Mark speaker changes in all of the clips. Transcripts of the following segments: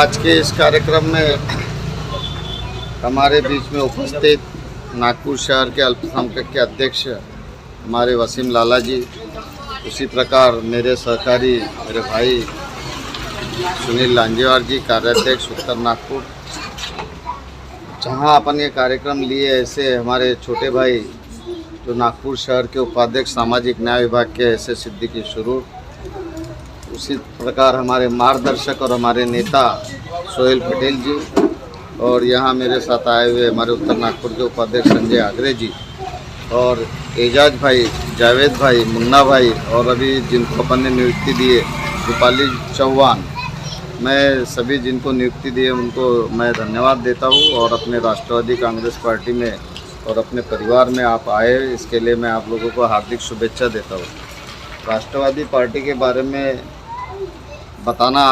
Speaker 1: आज के इस कार्यक्रम में हमारे बीच में उपस्थित नागपुर शहर के अल्पसंख्यक के अध्यक्ष हमारे वसीम लाला जी, उसी प्रकार मेरे सहकारी मेरे भाई सुनील लांजेवार जी, कार्याध्यक्ष उत्तर नागपुर। जहां अपन ये कार्यक्रम लिए, ऐसे हमारे छोटे भाई जो नागपुर शहर के उपाध्यक्ष सामाजिक न्याय विभाग के ऐसे सिद्दीकी सुरूर, उसी प्रकार हमारे मार्गदर्शक और हमारे नेता सोहेल पटेल जी, और यहाँ मेरे साथ आए हुए हमारे उत्तर नागपुर के उपाध्यक्ष संजय आगरे जी, और एजाज भाई, जावेद भाई, मुन्ना भाई, और अभी जिनको अपन ने नियुक्ति दिए रूपाली चौहान, मैं सभी जिनको नियुक्ति दिए उनको मैं धन्यवाद देता हूँ। और अपने राष्ट्रवादी कांग्रेस पार्टी में और अपने परिवार में आप आए, इसके लिए मैं आप लोगों को हार्दिक शुभेच्छा देता हूँ। राष्ट्रवादी पार्टी के बारे में बताना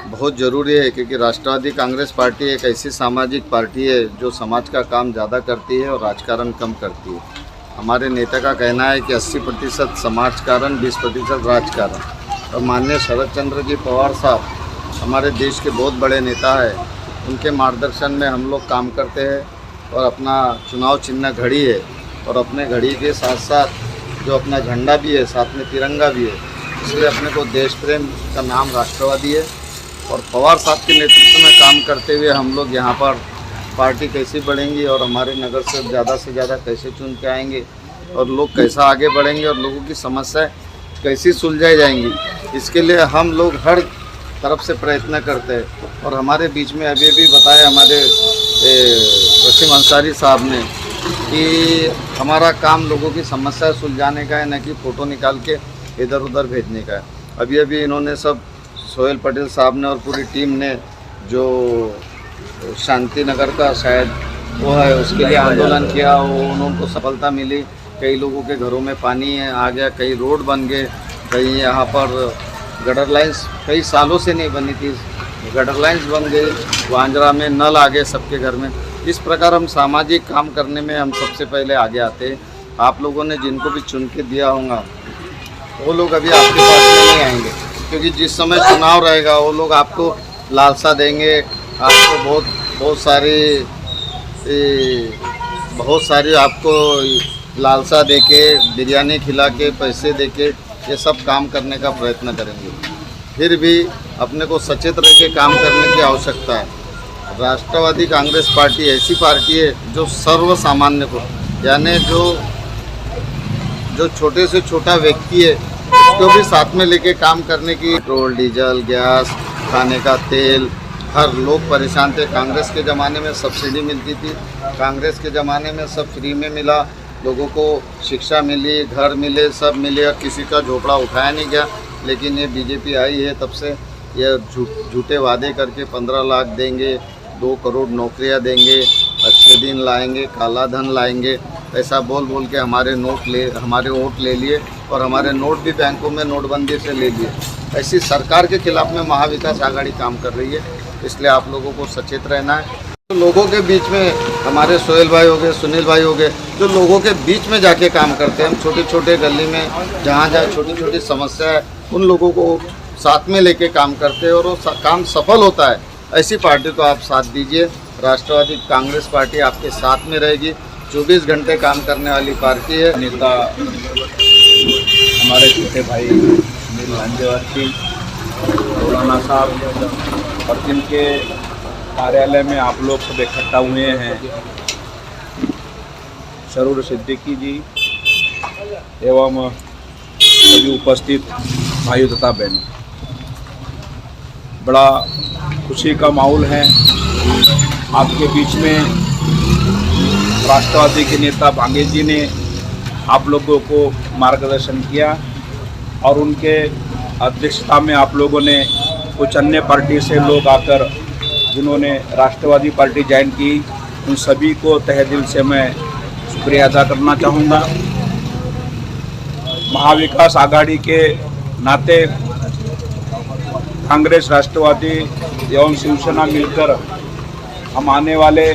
Speaker 1: बहुत ज़रूरी है, क्योंकि राष्ट्रवादी कांग्रेस पार्टी एक ऐसी सामाजिक पार्टी है जो समाज का काम ज़्यादा करती है और राजकारण कम करती है। हमारे नेता का कहना है कि 80% समाजकारण, 20% राजकारण। और माननीय शरद चंद्र जी पवार साहब हमारे देश के बहुत बड़े नेता है, उनके मार्गदर्शन में हम लोग काम करते हैं। और अपना चुनाव चिन्ह घड़ी है, और अपने घड़ी के साथ साथ जो अपना झंडा भी है, साथ में तिरंगा भी है, इसलिए अपने को देश प्रेम का नाम राष्ट्रवादी है। और पवार साहब के नेतृत्व में काम करते हुए हम लोग यहाँ पर पार्टी कैसे बढ़ेंगी और हमारे नगर से ज़्यादा कैसे चुन के आएंगे और लोग कैसा आगे बढ़ेंगे और लोगों की समस्याएं कैसी सुलझाई जाएंगी, इसके लिए हम लोग हर तरफ से प्रयत्न करते हैं। और हमारे बीच में अभी बताया हमारे वसीम अंसारी साहब ने कि हमारा काम लोगों की समस्या सुलझाने का है, न कि फ़ोटो निकाल के इधर उधर भेजने का है। अभी इन्होंने सब सोहेल पटेल साहब ने और पूरी टीम ने जो शांति नगर का शायद वो है उसके लिए आंदोलन किया, वो उनको सफलता मिली। कई लोगों के घरों में पानी आ गया, कई रोड बन गए, कई यहाँ पर गटर लाइन्स कई सालों से नहीं बनी थी, गटर लाइन्स बन गई, वांजरा में नल आ गए सबके घर में। इस प्रकार हम सामाजिक काम करने में हम सबसे पहले आगे आते हैं। आप लोगों ने जिनको भी चुन के दिया होगा वो लोग अभी आपके पास में नहीं आएंगे, क्योंकि जिस समय चुनाव रहेगा वो लोग आपको लालसा देंगे, आपको बहुत सारी आपको लालसा देके, बिरयानी खिला के, पैसे देके ये सब काम करने का प्रयत्न करेंगे। फिर भी अपने को सचेत रह के काम करने की आवश्यकता है। राष्ट्रवादी कांग्रेस पार्टी ऐसी पार्टी है जो सर्व सामान्य को, यानी जो छोटे से छोटा व्यक्ति है उसको भी साथ में लेके काम करने की, पेट्रोल, डीजल, गैस, खाने का तेल, हर लोग परेशान थे। कांग्रेस के ज़माने में सब्सिडी मिलती थी, कांग्रेस के ज़माने में सब फ्री में मिला, लोगों को शिक्षा मिली, घर मिले, सब मिले, और किसी का झोपड़ा उठाया नहीं गया। लेकिन ये बीजेपी आई है तब से ये झूठे वादे करके 15 लाख देंगे, 2 करोड़ नौकरियां देंगे, अच्छे दिन लाएंगे, काला धन लाएंगे, ऐसा बोल के हमारे वोट ले लिए, और हमारे नोट भी बैंकों में नोटबंदी से ले लिए। ऐसी सरकार के खिलाफ में महाविकास आघाड़ी काम कर रही है, इसलिए आप लोगों को सचेत रहना है। तो लोगों के बीच में हमारे सोहेल भाई हो गए, सुनील भाई हो गए, जो लोगों के बीच में जाके काम करते हैं। हम छोटे गली में जहाँ छोटी समस्या है उन लोगों को साथ में लेके काम करते हैं, और वो काम सफल होता है। ऐसी पार्टी को आप साथ दीजिए। राष्ट्रवादी कांग्रेस पार्टी आपके साथ में रहेगी, 24 घंटे काम करने वाली पार्टी है।
Speaker 2: नेता हमारे छोटे भाई सुनील लांजेवार जी, मौलाना साहब, और जिनके कार्यालय में आप लोग सब इकट्ठा हुए हैं, सरूर सिद्दीकी जी एवं सभी उपस्थित भाइयों तथा बहनों, बड़ा खुशी का माहौल है। आपके बीच में राष्ट्रवादी के नेता भांगे जी ने आप लोगों को मार्गदर्शन किया, और उनके अध्यक्षता में आप लोगों ने कुछ अन्य पार्टी से लोग आकर जिन्होंने राष्ट्रवादी पार्टी ज्वाइन की, उन सभी को तहे दिल से मैं शुक्रिया अदा करना चाहूँगा। महाविकास आघाड़ी के नाते कांग्रेस, राष्ट्रवादी एवं शिवसेना मिलकर हम आने वाले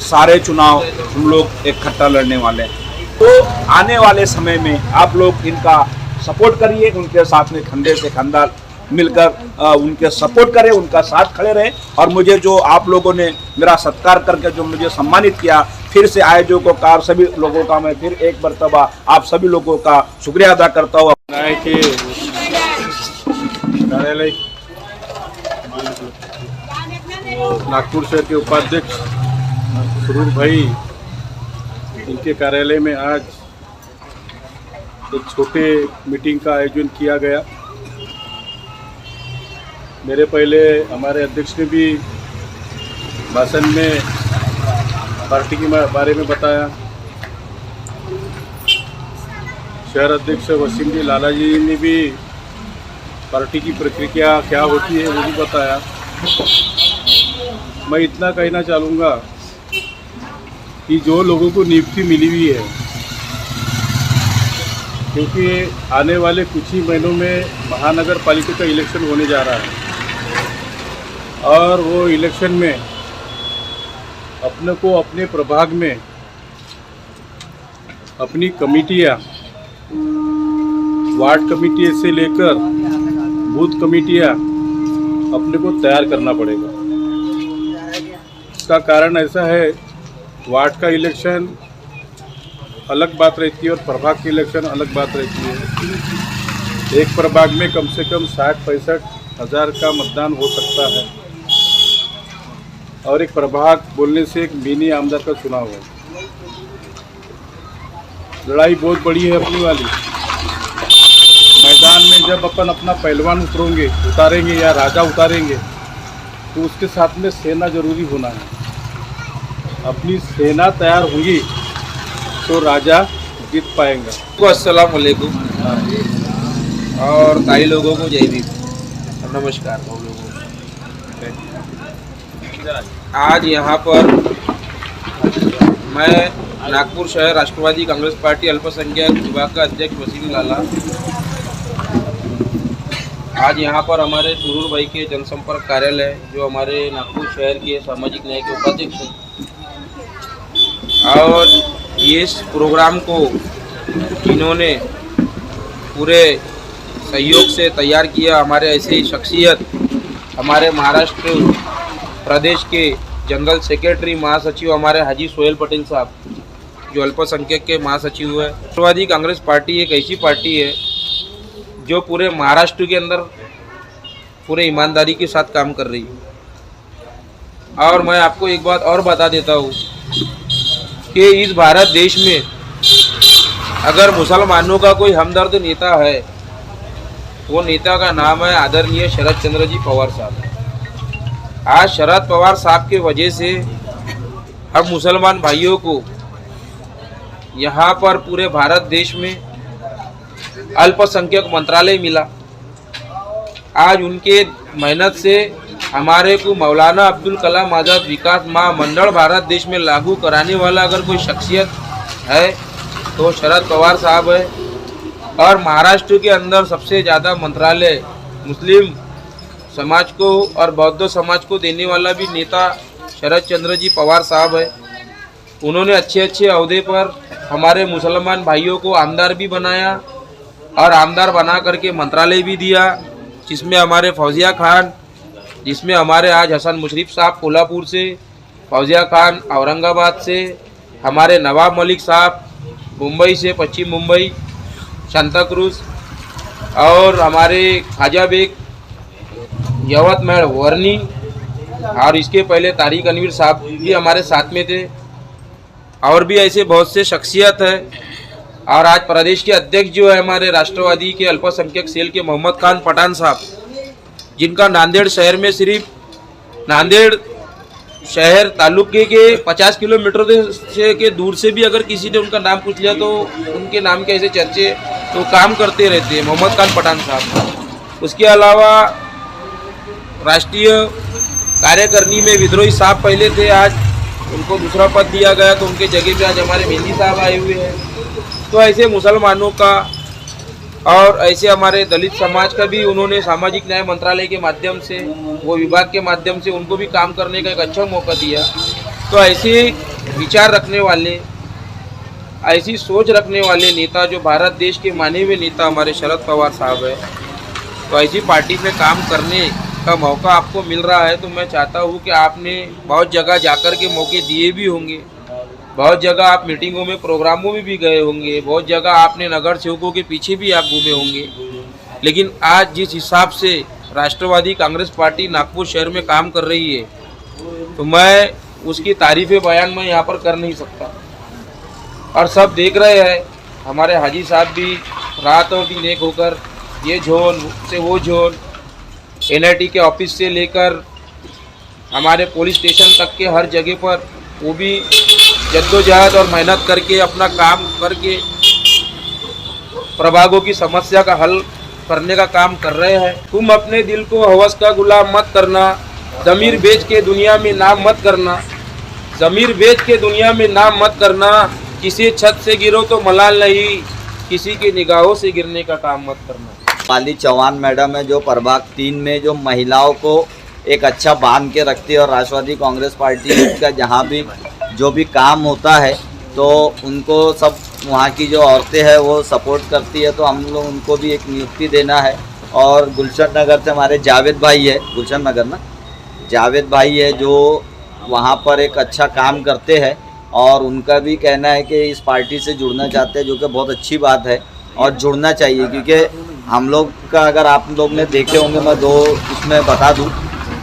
Speaker 2: सारे चुनाव हम लोग इकट्ठा लड़ने वाले हैं। तो आने वाले समय में आप लोग इनका सपोर्ट करिए, उनके साथ में कंधे से कंधा मिलकर उनके सपोर्ट करें, उनका साथ खड़े रहे। और मुझे जो आप लोगों ने मेरा सत्कार करके जो मुझे सम्मानित किया, फिर से आयोजकों का और सभी लोगों का मैं फिर एक मर्तबा आप सभी लोगों का शुक्रिया अदा करता हूँ।
Speaker 3: के कार्यालय नागपुर शहर के उपाध्यक्ष सुरूर भाई, इनके कार्यालय में आज एक छोटे मीटिंग का आयोजन किया गया। मेरे पहले हमारे अध्यक्ष ने भी भाषण में पार्टी के बारे में बताया। शहर अध्यक्ष वसीम जी लाला जी ने भी पार्टी की प्रक्रिया क्या होती है वो भी बताया। मैं इतना कहना चाहूँगा कि जो लोगों को नियुक्ति मिली हुई है, क्योंकि आने वाले कुछ ही महीनों में महानगर पालिका का इलेक्शन होने जा रहा है और वो इलेक्शन में अपने को अपने प्रभाग में अपनी कमिटियाँ, वार्ड कमेटी से लेकर बूथ कमेटियाँ अपने को तैयार करना पड़ेगा। इसका कारण ऐसा है, वार्ड का इलेक्शन अलग बात रहती है और प्रभाग की इलेक्शन अलग बात रहती है। एक प्रभाग में कम से कम 60-65 हज़ार का मतदान हो सकता है और एक प्रभाग बोलने से एक मिनी आमदार का चुनाव है। लड़ाई बहुत बड़ी है अपनी वाली। मैदान में जब अपन अपना पहलवान उतारेंगे या राजा उतारेंगे तो उसके साथ में सेना जरूरी होना है। अपनी सेना तैयार होगी तो राजा जीत पाएगा।
Speaker 4: अस्सलाम वालेकुम और कई लोगों को जय भीम, नमस्कार। आज यहाँ पर मैं नागपुर शहर राष्ट्रवादी कांग्रेस पार्टी अल्पसंख्यक विभाग का अध्यक्ष वसीम लाला, आज यहाँ पर हमारे सुरूर भाई के जनसंपर्क कार्यालय जो हमारे नागपुर शहर के सामाजिक न्याय के उपाध्यक्ष हैं, और ये इस प्रोग्राम को इन्होंने पूरे सहयोग से तैयार किया। हमारे ऐसे ही शख्सियत हमारे महाराष्ट्र प्रदेश के जनरल सेक्रेटरी महासचिव हमारे हाजी सोहेल पटेल साहब, जो अल्पसंख्यक के महासचिव है। राष्ट्रवादी कांग्रेस पार्टी एक ऐसी पार्टी है जो पूरे महाराष्ट्र के अंदर पूरे ईमानदारी के साथ काम कर रही है। और मैं आपको एक बात और बता देता हूँ कि इस भारत देश में अगर मुसलमानों का कोई हमदर्द नेता है, वो नेता का नाम है आदरणीय शरद चंद्र जी पवार साहब। आज शरद पवार साहब के वजह से हम मुसलमान भाइयों को यहाँ पर पूरे भारत देश में अल्पसंख्यक मंत्रालय मिला। आज उनके मेहनत से हमारे को मौलाना अब्दुल कलाम आज़ाद विकास महामंडल भारत देश में लागू कराने वाला अगर कोई शख्सियत है तो शरद पवार साहब है। और महाराष्ट्र के अंदर सबसे ज़्यादा मंत्रालय मुस्लिम समाज को और बौद्ध समाज को देने वाला भी नेता शरद चंद्र जी पवार साहब है। उन्होंने अच्छे अच्छे अहदे पर हमारे मुसलमान भाइयों को आमदार भी बनाया और आमदार बना करके मंत्रालय भी दिया, जिसमें हमारे फौजिया खान, जिसमें हमारे आज हसन मुशर्रफ साहब कोल्हापुर से, फौजिया खान औरंगाबाद से, हमारे नवाब मलिक साहब मुंबई से, पश्चिम मुंबई सांताक्रूज, और हमारे ख्वाजा बेग यवतमाल वर्नी, और इसके पहले तारिक अनवीर साहब भी हमारे साथ में थे। और भी ऐसे बहुत से शख्सियत है। और आज प्रदेश के अध्यक्ष जो है हमारे राष्ट्रवादी के अल्पसंख्यक सेल के मोहम्मद खान पठान साहब, जिनका नांदेड़ शहर में सिर्फ नांदेड़ शहर तालुके के 50 किलोमीटर से के दूर से भी अगर किसी ने उनका नाम पूछ लिया तो उनके नाम के ऐसे चर्चे तो काम करते रहते हैं, मोहम्मद खान पठान साहब। उसके अलावा राष्ट्रीय कार्यकारिणी में विद्रोही साहब पहले थे, आज उनको दूसरा पद दिया गया तो उनके जगह पे आज हमारे मेहंदी साहब आए हुए हैं। तो ऐसे मुसलमानों का और ऐसे हमारे दलित समाज का भी उन्होंने सामाजिक न्याय मंत्रालय के माध्यम से, वो विभाग के माध्यम से उनको भी काम करने का एक अच्छा मौका दिया। तो ऐसे विचार रखने वाले, ऐसी सोच रखने वाले नेता जो भारत देश के माने हुए नेता हमारे शरद पवार साहब है, तो ऐसी पार्टी में काम करने का मौका आपको मिल रहा है तो मैं चाहता हूँ कि आपने बहुत जगह जाकर के मौके दिए भी होंगे, बहुत जगह आप मीटिंगों में प्रोग्रामों में भी गए होंगे, बहुत जगह आपने नगर सेवकों के पीछे भी आप घूमे होंगे, लेकिन आज जिस हिसाब से राष्ट्रवादी कांग्रेस पार्टी नागपुर शहर में काम कर रही है तो मैं उसकी तारीफ़ बयान में यहाँ पर कर नहीं सकता। और सब देख रहे हैं, हमारे हाजी साहब भी रात और दिन एक होकर ये जोन से वो जोन, NIT के ऑफिस से लेकर हमारे पुलिस स्टेशन तक के हर जगह पर वो भी जद्दोजहद और मेहनत करके अपना काम करके प्रभागों की समस्या का हल करने का काम कर रहे हैं। तुम अपने दिल को हवस का गुलाम मत करना, ज़मीर बेच के दुनिया में नाम मत करना, ज़मीर बेच के दुनिया में नाम मत करना, किसी छत से गिरो तो मलाल नहीं, किसी की निगाहों से गिरने का काम मत करना।
Speaker 5: पाली चौहान मैडम है जो प्रभाग 3 में जो महिलाओं को एक अच्छा बांध के रखती है और राष्ट्रवादी कांग्रेस पार्टी का जहाँ भी जो भी काम होता है तो उनको सब वहाँ की जो औरतें हैं वो सपोर्ट करती है, तो हम लोग उनको भी एक नियुक्ति देना है। और गुलशन नगर से हमारे जावेद भाई है, गुलशन नगर ना जावेद भाई है जो वहाँ पर एक अच्छा काम करते हैं और उनका भी कहना है कि इस पार्टी से जुड़ना चाहते हैं, जो कि बहुत अच्छी बात है और जुड़ना चाहिए। क्योंकि हम लोग का अगर आप लोग ने देखे होंगे, मैं दो इसमें बता दूं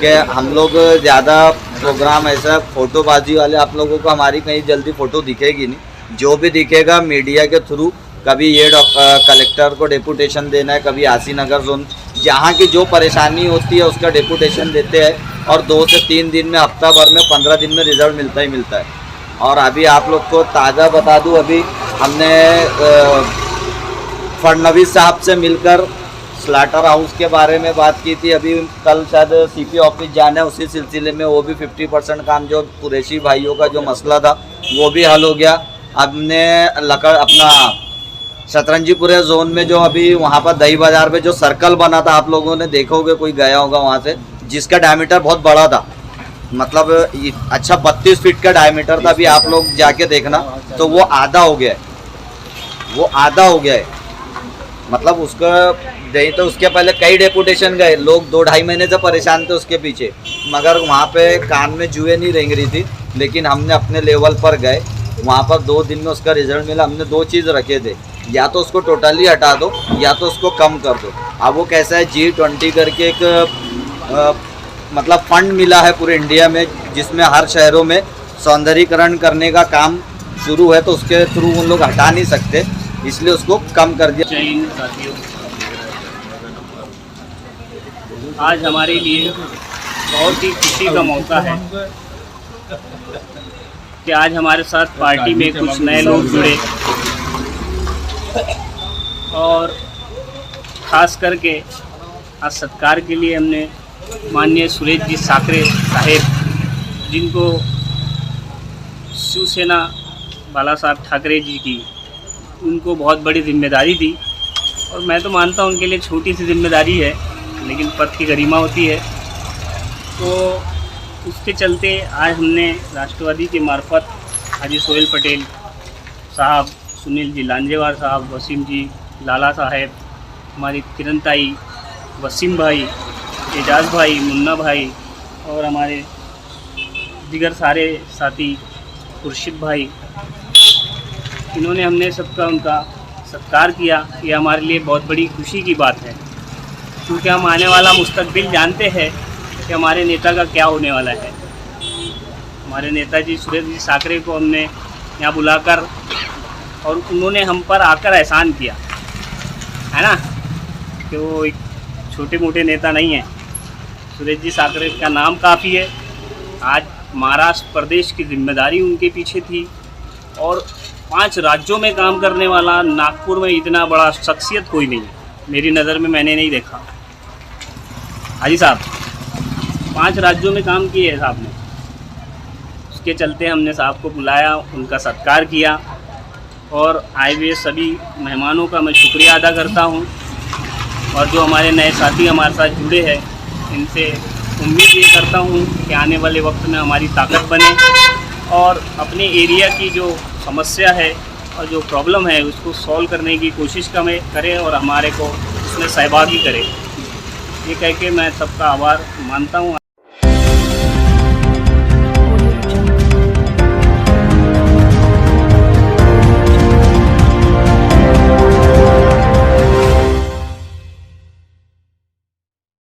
Speaker 5: कि हम लोग ज़्यादा प्रोग्राम ऐसा फ़ोटोबाजी वाले आप लोगों को हमारी कहीं जल्दी फ़ोटो दिखेगी नहीं, जो भी दिखेगा मीडिया के थ्रू, कभी ये कलेक्टर को डेपुटेशन देना है, कभी आसी नगर जोन, जहाँ की जो परेशानी होती है उसका डेपुटेशन देते हैं और 2 से 3 दिन में, हफ्ता भर में, 15 दिन में रिज़ल्ट मिलता ही मिलता है। और अभी आप लोग को ताज़ा बता दूं, अभी हमने फडणवीस साहब से मिलकर स्लाटर हाउस के बारे में बात की थी। अभी कल शायद CP ऑफिस जाना है, उसी सिलसिले में वो भी 50% काम जो कुरैशी भाइयों का जो मसला था वो भी हल हो गया। हमने अपना शतरंजीपुरे जोन में जो अभी वहाँ पर दही बाज़ार में जो सर्कल बना था, आप लोगों ने देखा होगा, कोई गया होगा वहाँ से, जिसका डायमीटर बहुत बड़ा था, मतलब अच्छा 32 फीट का डायमीटर था। अभी आप लोग जाके देखना तो वो आधा हो गया है, वो आधा हो गया है। मतलब उसका नहीं तो उसके पहले कई डेपुटेशन गए, लोग 2-2.5 महीने से परेशान थे उसके पीछे, मगर वहाँ पे कान में जुए नहीं रेंग रही थी। लेकिन हमने अपने लेवल पर गए, वहाँ पर 2 दिन में उसका रिजल्ट मिला। हमने 2 चीज़ रखे थे, या तो उसको टोटली हटा दो या तो उसको कम कर दो। अब वो कैसा है, G20 करके एक मतलब फंड मिला है पूरे इंडिया में, जिसमें हर शहरों में सौंदर्यीकरण करने का काम शुरू है, तो उसके थ्रू उन लोग हटा नहीं सकते, इसलिए उसको कम कर दिया।
Speaker 6: जय हिंद साथियों, आज हमारे लिए बहुत ही खुशी का मौका है कि आज हमारे साथ पार्टी में कुछ नए लोग जुड़े और ख़ास करके आज सत्कार के लिए हमने माननीय सुरेश जी साकरे साहेब, जिनको शिवसेना बाला साहब ठाकरे जी की उनको बहुत बड़ी जिम्मेदारी दी, और मैं तो मानता हूँ उनके लिए छोटी सी जिम्मेदारी है, लेकिन पद की गरिमा होती है। तो उसके चलते आज हमने राष्ट्रवादी के मार्फत हाजी सोहेल पटेल साहब, सुनील जी लांजेवार साहब, वसीम जी लाला साहेब, हमारी किरण ताई, वसीम भाई, एजाज भाई, मुन्ना भाई और हमारे दिगर सारे साथी खुर्शीद भाई, इन्होंने हमने सबका उनका सत्कार किया। ये हमारे लिए बहुत बड़ी खुशी की बात है, क्योंकि हम आने वाला मुस्तकबिल जानते हैं कि हमारे नेता का क्या होने वाला है। हमारे नेताजी सुरेश जी साकरे को हमने यहाँ बुलाकर और उन्होंने हम पर आकर एहसान किया है ना, कि वो एक छोटे मोटे नेता नहीं है। सुरेश जी साकरे का नाम काफ़ी है। आज महाराष्ट्र प्रदेश की जिम्मेदारी उनके पीछे थी और 5 राज्यों में काम करने वाला नागपुर में इतना बड़ा शख्सियत कोई नहीं है, मेरी नज़र में मैंने नहीं देखा। हाजी साहब 5 राज्यों में काम किए साहब ने, उसके चलते हमने साहब को बुलाया, उनका सत्कार किया और आए हुए सभी मेहमानों का मैं शुक्रिया अदा करता हूं। और जो हमारे नए साथी हमारे साथ जुड़े हैं, इनसे उम्मीद ये करता हूं कि आने वाले वक्त में हमारी ताकत बने और अपने एरिया की जो समस्या है और जो प्रॉब्लम है उसको सॉल्व करने की कोशिश करें और हमारे को उसमें सहभागी करें। ये कह के मैं सबका आभार मानता हूँ।